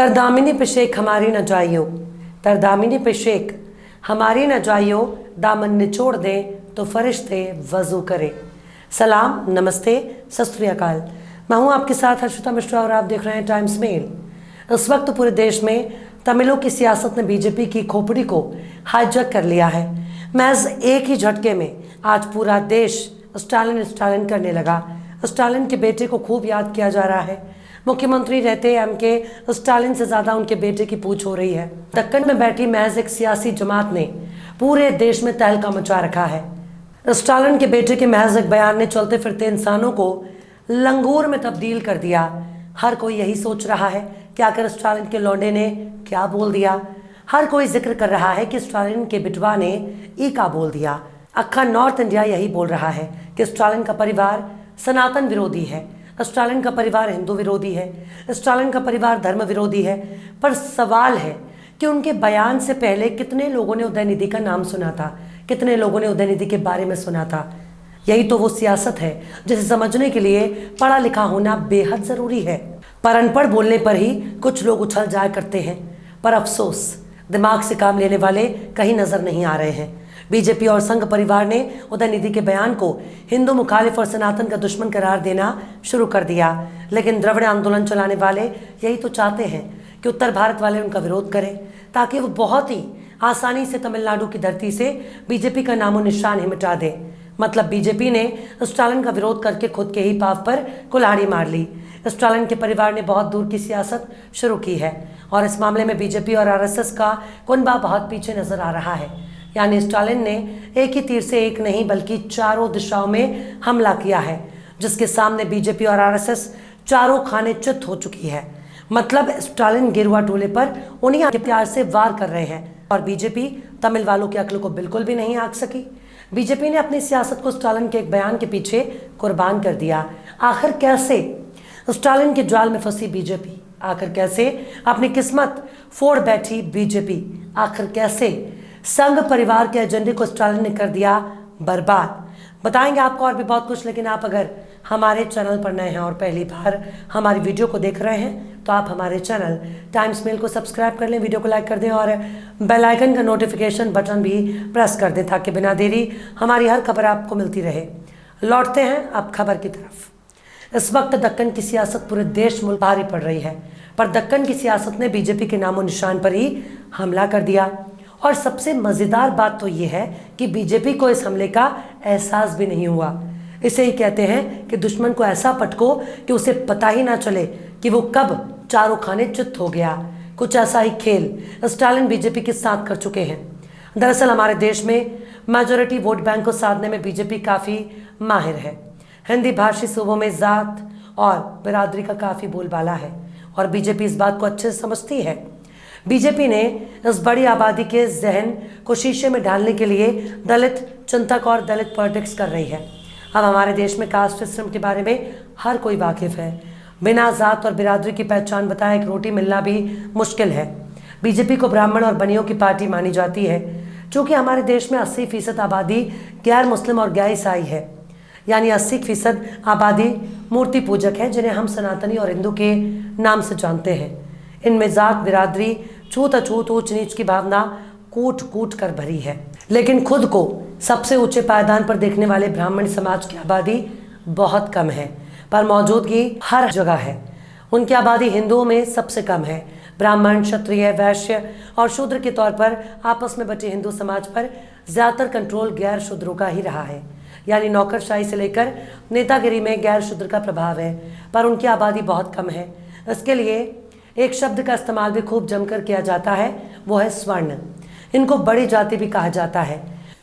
तरदामिनी पिशेक हमारी न जाइयो, तरदामिनी पिशेक हमारी न जाइयो, दामन निचोड़ दें तो फरिश्ते वजू करें। सलाम, नमस्ते, सत श्री अकाल। मैं हूं आपके साथ हर्षिता मिश्रा और आप देख रहे हैं टाइम्स मेल। इस वक्त पूरे देश में तमिलों की सियासत ने बीजेपी की खोपड़ी को हाईजैक कर लिया है। महज एक ही झटके में आज पूरा देश स्टालिन स्टालिन करने लगा। स्टालिन के बेटे को खूब याद किया जा रहा है। मुख्यमंत्री रहते एमके स्टालिन से ज्यादा उनके बेटे की पूछ हो रही है। दक्कन में बैठी महज एक सियासी जमात ने पूरे देश में तहलका मचा रखा है। स्टालिन के बेटे के महज एक बयान ने चलते फिरते इंसानों को लंगूर में तब्दील कर दिया। हर कोई यही सोच रहा है कि आखिर स्टालिन के लौंडे ने क्या बोल दिया। हर कोई जिक्र कर रहा है कि स्टालिन के बिटवा ने ई का बोल दिया। अक्खा नॉर्थ इंडिया यही बोल रहा है कि स्टालिन का परिवार सनातन विरोधी है, स्टालिन का परिवार हिंदू विरोधी है, स्टालिन का परिवार धर्म विरोधी है। पर सवाल है कि उनके बयान से पहले कितने लोगों ने उदयनिधि का नाम सुना था, कितने लोगों ने उदयनिधि के बारे में सुना था। यही तो वो सियासत है जिसे समझने के लिए पढ़ा लिखा होना बेहद जरूरी है। पर अनपढ़ बोलने पर ही कुछ लोग उछल जाया करते हैं। पर अफसोस, दिमाग से काम लेने वाले कहीं नजर नहीं आ रहे हैं। बीजेपी और संघ परिवार ने उदयनिधि के बयान को हिंदू मुखालिफ और सनातन का दुश्मन करार देना शुरू कर दिया। लेकिन द्रविड़ आंदोलन चलाने वाले यही तो चाहते हैं कि उत्तर भारत वाले उनका विरोध करें, ताकि वो बहुत ही आसानी से तमिलनाडु की धरती से बीजेपी का नामो निशान ही मिटा दे। मतलब बीजेपी ने स्टालिन का विरोध करके खुद के ही पाव पर कुल्हाड़ी मार ली। स्टालिन के परिवार ने बहुत दूर की सियासत शुरू की है और इस मामले में बीजेपी और आरएसएस का कुनबा बहुत पीछे नजर आ रहा है। यानी स्टालिन ने एक ही तीर से एक नहीं बल्कि चारों दिशाओं में हमला किया है, जिसके सामने बीजेपी और आरएसएस चारों खाने चित हो चुकी है। मतलब स्टालिन गिरुआ टोले पर उन्हीं के प्यार से वार कर रहे हैं और बीजेपी तमिल वालों की अक्ल को बिल्कुल भी नहीं आंक सकी। बीजेपी ने अपनी सियासत को स्टालिन के एक बयान के पीछे कुर्बान कर दिया। आखिर कैसे स्टालिन के जाल में फंसी बीजेपी, आखिर कैसे अपनी किस्मत फोड़ बैठी बीजेपी, आखिर कैसे संघ परिवार के एजेंडे को स्टालिन ने कर दिया बर्बाद। बताएंगे आपको और भी बहुत कुछ। लेकिन आप अगर हमारे चैनल पर नए हैं और पहली बार हमारी वीडियो को देख रहे हैं तो आप हमारे चैनल टाइम्स मेल को सब्सक्राइब कर लें, वीडियो को लाइक कर दें और बेल आइकन का नोटिफिकेशन बटन भी प्रेस कर दें, ताकि बिना देरी हमारी हर खबर आपको मिलती रहे। लौटते हैं अब खबर की तरफ। इस वक्त दक्कन की सियासत पूरे देश मुल्क भारी पड़ रही है, पर दक्कन की सियासत ने बीजेपी के नामो निशान पर ही हमला कर दिया। और सबसे मजेदार बात तो ये है कि बीजेपी को इस हमले का एहसास भी नहीं हुआ। इसे ही कहते हैं कि दुश्मन को ऐसा पटको कि उसे पता ही ना चले कि वो कब चारों खाने चित हो गया। कुछ ऐसा ही खेल स्टालिन बीजेपी के साथ कर चुके हैं। दरअसल हमारे देश में मेजोरिटी वोट बैंक को साधने में बीजेपी काफ़ी माहिर है। हिंदी भाषी सूबों में जात और बिरादरी का काफ़ी बोलबाला है और बीजेपी इस बात को अच्छे से समझती है। बीजेपी ने इस बड़ी आबादी के जहन को शीशे में डालने के लिए दलित चिंतक और दलित पॉलिटिक्स कर रही है। अब हमारे देश में कास्ट सिस्टम के बारे में हर कोई वाकिफ है। बिना जात और बिरादरी की पहचान बताए एक रोटी मिलना भी मुश्किल है। बीजेपी को ब्राह्मण और बनियों की पार्टी मानी जाती है। चूँकि हमारे देश में 80% आबादी गैर मुस्लिम और गैर ईसाई है, यानी 80% आबादी मूर्ति पूजक है, जिन्हें हम सनातनी और हिंदू के नाम से जानते हैं। इनमें जात बिरादरी छूत अछूत ऊंच नीच की भावना कूट कूट कर भरी है। लेकिन खुद को सबसे ऊंचे पायदान पर देखने वाले ब्राह्मण समाज की आबादी बहुत कम है, पर मौजूदगी हर जगह है। उनकी आबादी हिंदुओं में सबसे कम है। ब्राह्मण, क्षत्रिय, वैश्य और शूद्र के तौर पर आपस में बटे हिंदू समाज पर ज्यादातर कंट्रोल गैर शूद्रों का ही रहा है। यानी नौकरशाही से लेकर नेतागिरी में गैर शूद्र का प्रभाव है, पर उनकी आबादी बहुत कम है। इसके लिए एक शब्द का इस्तेमाल भी खूब जमकर किया जाता है, वो है स्वर्ण। इनको बड़ी जाति भी कहा जाता है।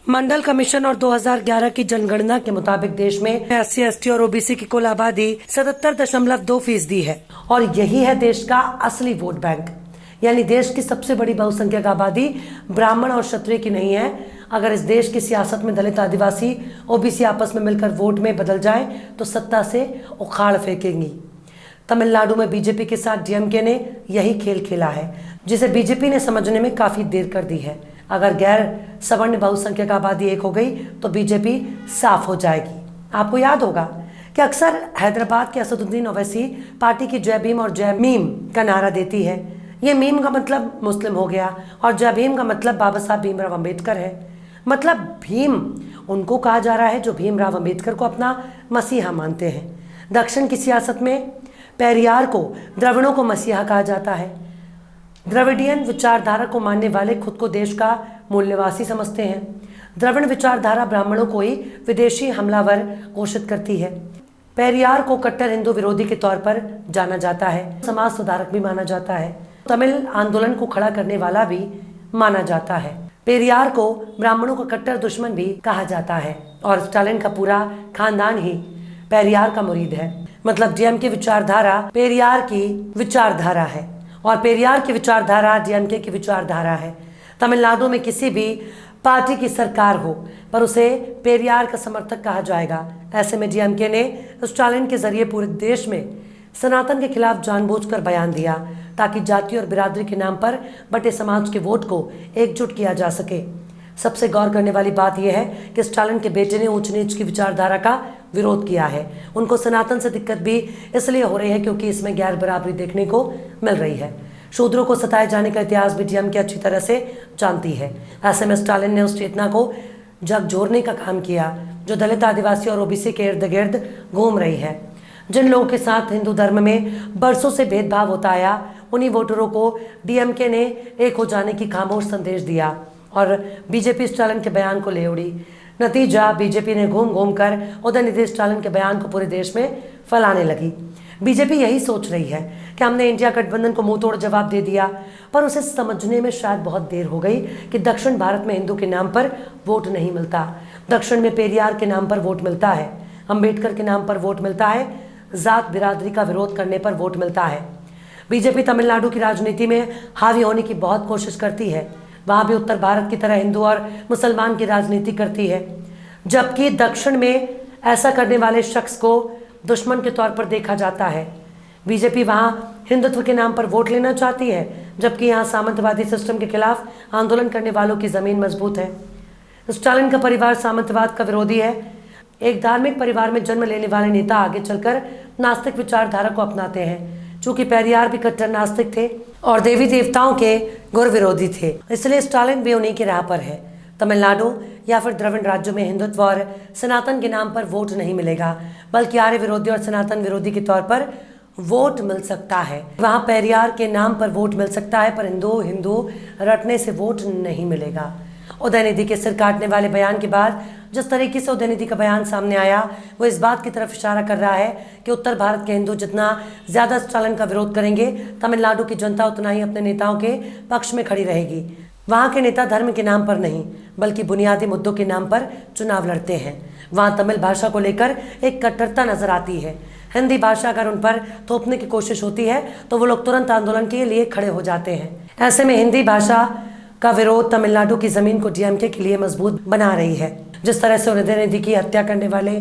मंडल कमीशन और 2011 की जनगणना के मुताबिक देश में SC, ST और OBC की कुल आबादी 77.2% है और यही है देश का असली वोट बैंक। यानी देश की सबसे बड़ी बहुसंख्यक आबादी ब्राह्मण और क्षत्रिय की नहीं है। अगर इस देश की सियासत में दलित, आदिवासी, OBC आपस में मिलकर वोट में बदल जाए तो सत्ता से उखाड़ फेंकेंगी। तमिलनाडु में बीजेपी के साथ DMK ने यही खेल खेला है, जिसे बीजेपी ने समझने में काफ़ी देर कर दी है। अगर गैर सवर्ण बहुसंख्यक आबादी एक हो गई तो बीजेपी साफ हो जाएगी। आपको याद होगा कि अक्सर हैदराबाद के असदुद्दीन ओवैसी पार्टी की जय भीम और जय मीम का नारा देती है। ये मीम का मतलब मुस्लिम हो गया और जय भीम का मतलब बाबा साहब भीमराव अंबेडकर है। मतलब भीम उनको कहा जा रहा है जो भीमराव अंबेडकर को अपना मसीहा मानते हैं। दक्षिण की सियासत में पेरियार को द्रविड़ों को मसीहा कहा जाता है। द्रविडियन विचारधारा को मानने वाले खुद को देश का मूल्यवासी समझते हैं। द्रविड़ विचारधारा ब्राह्मणों को ही विदेशी हमलावर घोषित करती है। पेरियार को कट्टर हिंदू विरोधी के तौर पर जाना जाता है, समाज सुधारक भी माना जाता है, तमिल आंदोलन को खड़ा करने वाला भी माना जाता है। पेरियार को ब्राह्मणों का कट्टर दुश्मन भी कहा जाता है और स्टालिन का पूरा खानदान ही पेरियार का मुरीद है। मतलब डीएमके विचारधारा पेरियार की विचारधारा है और पेरियार की विचारधारा डीएमके की विचारधारा है। तमिलनाडु में किसी भी पार्टी की सरकार हो पर उसे पेरियार का समर्थक कहा जाएगा। ऐसे में डीएमके ने स्टालिन के जरिए पूरे देश में सनातन के खिलाफ जानबूझकर बयान दिया ताकि जाति और बिरादरी के नाम पर बटे समाज के वोट को एकजुट किया जा सके। सबसे गौर करने वाली बात यह है कि स्टालिन के बेटे ने ऊंच नीच की विचारधारा का विरोध किया है। उनको सनातन से दिक्कत भी इसलिए हो रही है क्योंकि इसमें गैर बराबरी देखने को मिल रही है। शूद्रों को सताए जाने का इतिहास भी डीएमके अच्छी तरह से जानती है। ऐसे में स्टालिन ने उस चेतना को झकझोरने का काम किया जो दलित, आदिवासी और ओबीसी के इर्द गिर्द घूम रही है। जिन लोगों के साथ हिंदू धर्म में बरसों से भेदभाव होता आया उन्हीं वोटरों को डीएमके ने एक हो जाने की खामोश संदेश दिया और बीजेपी स्टालिन के बयान को ले उड़ी। नतीजा बीजेपी ने घूम घूम कर उदयनिधि स्टालिन के बयान को पूरे देश में फैलाने लगी। बीजेपी यही सोच रही है कि हमने इंडिया गठबंधन को मुंह तोड़ जवाब दे दिया, पर उसे समझने में शायद बहुत देर हो गई कि दक्षिण भारत में हिंदू के नाम पर वोट नहीं मिलता। दक्षिण में पेरियार के नाम पर वोट मिलता है, अंबेडकर के नाम पर वोट मिलता है, जात बिरादरी का विरोध करने पर वोट मिलता है। बीजेपी तमिलनाडु की राजनीति में हावी होने की बहुत कोशिश करती है। वहाँ भी उत्तर भारत की तरह हिंदू और मुसलमान की राजनीति करती है, जबकि दक्षिण में ऐसा करने वाले शख्स को दुश्मन के तौर पर देखा जाता है। बीजेपी वहाँ हिंदुत्व के नाम पर वोट लेना चाहती है, जबकि यहाँ सामंतवादी सिस्टम के खिलाफ आंदोलन करने वालों की जमीन मजबूत है। स्टालिन का परिवार सामंतवाद का विरोधी है। एक धार्मिक परिवार में जन्म लेने वाले नेता आगे चलकर नास्तिक विचारधारा को अपनाते हैं। चूंकि पेरियार भी कट्टर नास्तिक थे और देवी देवताओं के गुर विरोधी थे, इसलिए स्टालिन भी उन्हीं की राह पर है। तमिलनाडु या फिर द्रविड़ राज्यों में हिंदुत्व और सनातन के नाम पर वोट नहीं मिलेगा, बल्कि आर्य विरोधी और सनातन विरोधी के तौर पर वोट मिल सकता है। वहाँ पेरियार के नाम पर वोट मिल सकता है, पर हिंदू हिंदू रटने से वोट नहीं मिलेगा। उदयनिधि के सिर काटने वाले बयान के बाद जिस तरीके से उदयनिधि का बयान सामने आया वो इस बात की तरफ इशारा कर रहा है कि उत्तर भारत के हिंदू जितना ज़्यादा स्टालिन का विरोध करेंगे, तमिलनाडु की जनता उतना ही अपने नेताओं के पक्ष में खड़ी रहेगी। वहाँ के नेता धर्म के नाम पर नहीं बल्कि बुनियादी मुद्दों के नाम पर चुनाव लड़ते हैं। वहाँ तमिल भाषा को लेकर एक कट्टरता नजर आती है। हिंदी भाषा अगर उन पर थोपने की कोशिश होती है तो वो लोग तुरंत आंदोलन के लिए खड़े हो जाते हैं। ऐसे में हिंदी भाषा का विरोध तमिलनाडु की जमीन को डीएमके के लिए मजबूत बना रही है। जिस तरह से उदयनिधि की हत्या करने वाले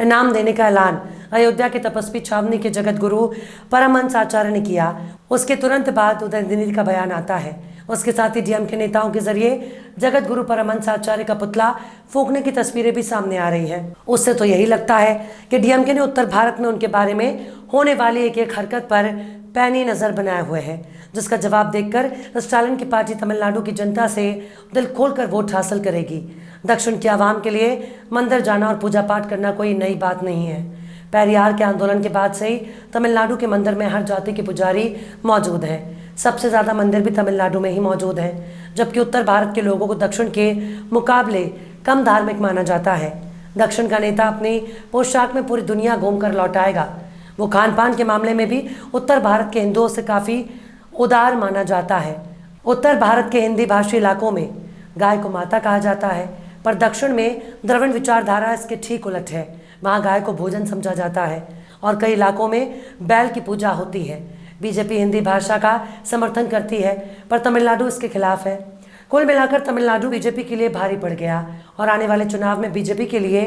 इनाम देने का ऐलान अयोध्या के तपस्वी छावनी के जगत गुरु परमहंस आचार्य ने किया, उसके तुरंत बाद उदयनिधि का बयान आता है। उसके साथ ही डीएमके नेताओं के जरिए जगत गुरु परमहंस आचार्य का पुतला फूंकने की तस्वीरें भी सामने आ रही हैं। उससे तो यही लगता है कि डीएमके ने उत्तर भारत में उनके बारे में होने वाली एक एक हरकत पर पैनी नजर बनाए हुए हैं, जिसका जवाब देकर स्टालिन की पार्टी तमिलनाडु की जनता से दिल खोलकर वोट हासिल करेगी। दक्षिण के आवाम के लिए मंदिर जाना और पूजा पाठ करना कोई नई बात नहीं है। पेरियार के आंदोलन के बाद से ही तमिलनाडु के मंदिर में हर जाति के पुजारी मौजूद हैं। सबसे ज़्यादा मंदिर भी तमिलनाडु में ही मौजूद हैं, जबकि उत्तर भारत के लोगों को दक्षिण के मुकाबले कम धार्मिक माना जाता है। दक्षिण का नेता अपनी पोशाक में पूरी दुनिया घूम कर लौट आएगा। वो खान पान के मामले में भी उत्तर भारत के हिंदुओं से काफ़ी उदार माना जाता है। उत्तर भारत के हिंदी भाषी इलाकों में गाय को माता कहा जाता है, पर दक्षिण में द्रविड़ विचारधारा इसके ठीक उलट है। वहाँ गाय को भोजन समझा जाता है और कई इलाकों में बैल की पूजा होती है। बीजेपी हिंदी भाषा का समर्थन करती है, पर तमिलनाडु इसके खिलाफ है। कुल मिलाकर तमिलनाडु बीजेपी के लिए भारी पड़ गया और आने वाले चुनाव में बीजेपी के लिए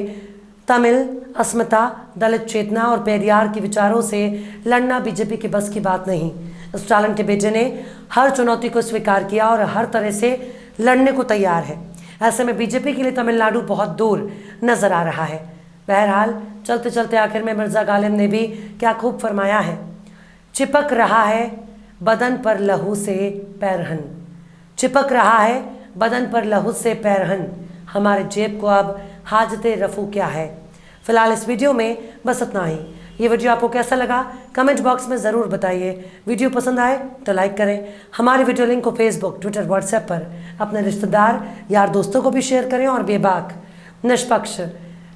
तमिल अस्मिता, दलित चेतना और पेरियार के विचारों से लड़ना बीजेपी के बस की बात नहीं। स्टालिन के बेटे ने हर चुनौती को स्वीकार किया और हर तरह से लड़ने को तैयार है। ऐसे में बीजेपी के लिए तमिलनाडु बहुत दूर नजर आ रहा है। बहरहाल चलते चलते आखिर में मिर्जा गालिब ने भी क्या खूब फरमाया है, चिपक रहा है बदन पर लहू से पैरहन। चिपक रहा है बदन पर लहू से पैरहन, हमारे जेब को अब हाजते रफू क्या है। फिलहाल इस वीडियो में बस इतना ही। ये वीडियो आपको कैसा लगा कमेंट बॉक्स में ज़रूर बताइए। वीडियो पसंद आए तो लाइक करें। हमारे वीडियो लिंक को फेसबुक, ट्विटर, व्हाट्सएप पर अपने रिश्तेदार, यार, दोस्तों को भी शेयर करें। और बेबाक, निष्पक्ष,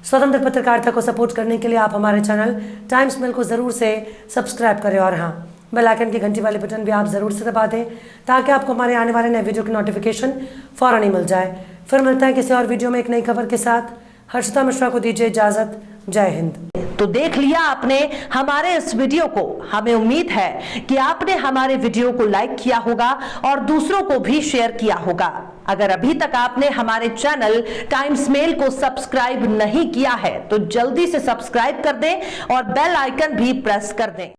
स्वतंत्र पत्रकारिता को सपोर्ट करने के लिए आप हमारे चैनल टाइम्स मेल को ज़रूर से सब्सक्राइब करें। और हाँ, बेल आइकन की घंटी वाले बटन भी आप ज़रूर से दबा दें ताकि आपको हमारे आने वाले नए वीडियो की नोटिफिकेशन फ़ौरन ही मिल जाए। फिर मिलता है किसी और वीडियो में एक नई खबर के साथ। हर्षिता मिश्रा को दीजिए इजाज़त। जय हिंद। तो देख लिया आपने हमारे इस वीडियो को। हमें उम्मीद है कि आपने हमारे वीडियो को लाइक किया होगा और दूसरों को भी शेयर किया होगा। अगर अभी तक आपने हमारे चैनल टाइम्स मेल को सब्सक्राइब नहीं किया है तो जल्दी से सब्सक्राइब कर दें और बेल आइकन भी प्रेस कर दें।